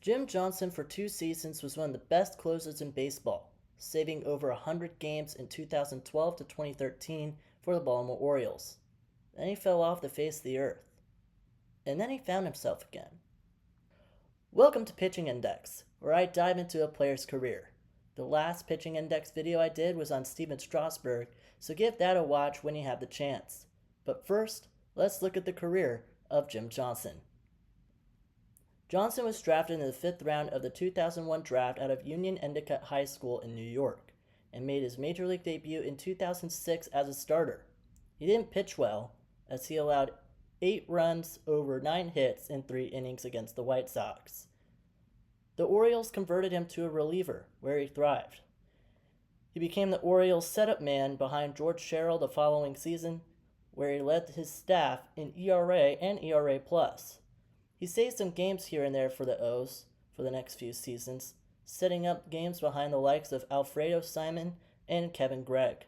Jim Johnson for 2 seasons was one of the best closers in baseball, saving over 100 games in 2012 to 2013 for the Baltimore Orioles. Then he fell off the face of the earth. And then he found himself again. Welcome to Pitching Index, where I dive into a player's career. The last Pitching Index video I did was on Stephen Strasburg, so give that a watch when you have the chance. But first, let's look at the career of Jim Johnson. Johnson was drafted in the 5th round of the 2001 draft out of Union Endicott High School in New York, and made his major league debut in 2006 as a starter. He didn't pitch well, as he allowed 8 runs over 9 hits in 3 innings against the White Sox. The Orioles converted him to a reliever, where he thrived. He became the Orioles' setup man behind George Sherrill the following season, where he led his staff in ERA and ERA+. He saved some games here and there for the O's for the next few seasons, setting up games behind the likes of Alfredo Simon and Kevin Gregg.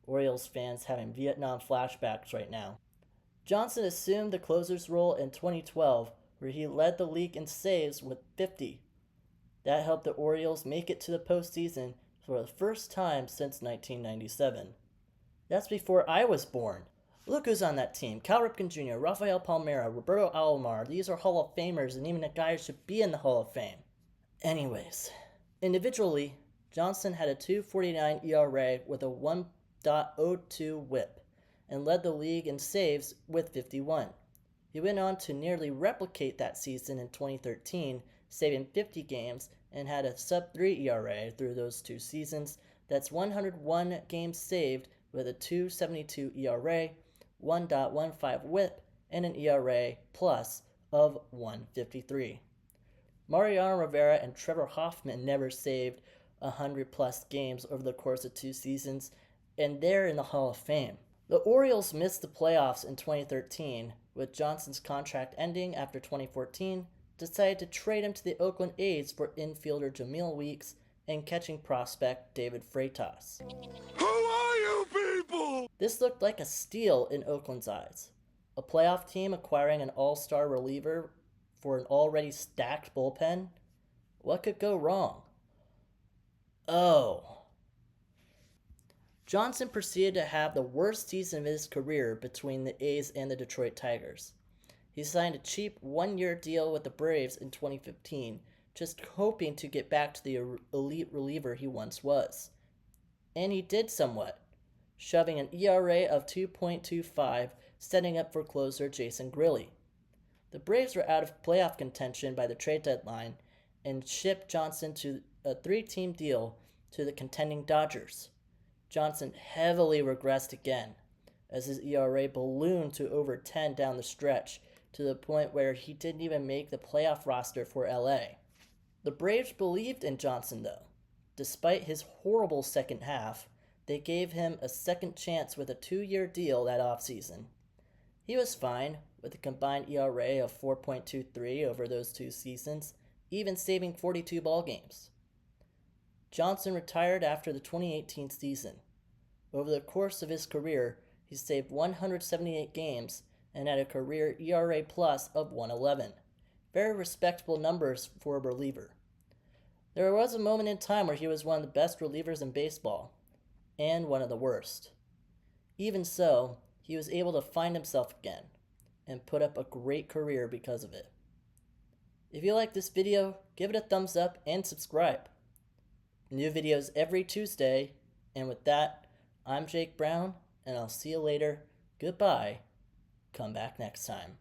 Orioles fans having Vietnam flashbacks right now. Johnson assumed the closer's role in 2012, where he led the league in saves with 50. That helped the Orioles make it to the postseason for the first time since 1997. That's before I was born. Look who's on that team. Cal Ripken Jr., Rafael Palmeiro, Roberto Alomar. These are Hall of Famers, and even the guys should be in the Hall of Fame. Anyways, individually, Johnson had a 2.49 ERA with a 1.02 whip, and led the league in saves with 51. He went on to nearly replicate that season in 2013, saving 50 games, and had a sub-3 ERA through those 2 seasons. That's 101 games saved with a 2.72 ERA, 1.15 whip, and an ERA plus of 1.53. Mariano Rivera and Trevor Hoffman never saved 100-plus games over the course of 2 seasons, and they're in the Hall of Fame. The Orioles missed the playoffs in 2013, with Johnson's contract ending after 2014, decided to trade him to the Oakland A's for infielder Jamil Weeks and catching prospect David Freitas. Who are you people? This looked like a steal in Oakland's eyes. A playoff team acquiring an all-star reliever for an already stacked bullpen? What could go wrong? Oh. Johnson proceeded to have the worst season of his career between the A's and the Detroit Tigers. He signed a cheap 1-year deal with the Braves in 2015, just hoping to get back to the elite reliever he once was. And he did somewhat, shoving an ERA of 2.25, setting up for closer Jason Grilli. The Braves were out of playoff contention by the trade deadline and shipped Johnson to a 3-team deal to the contending Dodgers. Johnson heavily regressed again, as his ERA ballooned to over 10 down the stretch, to the point where he didn't even make the playoff roster for LA. The Braves believed in Johnson though. Despite his horrible second half, they gave him a second chance with a 2-year deal that offseason. He was fine, with a combined ERA of 4.23 over those 2 seasons, even saving 42 ball games. Johnson retired after the 2018 season. Over the course of his career, he saved 178 games and had a career ERA plus of 1.11. Very respectable numbers for a reliever. There was a moment in time where he was one of the best relievers in baseball, and one of the worst. Even so, he was able to find himself again, and put up a great career because of it. If you like this video, give it a thumbs up and subscribe. New videos every Tuesday, and with that, I'm Jake Brown, and I'll see you later. Goodbye. Come back next time.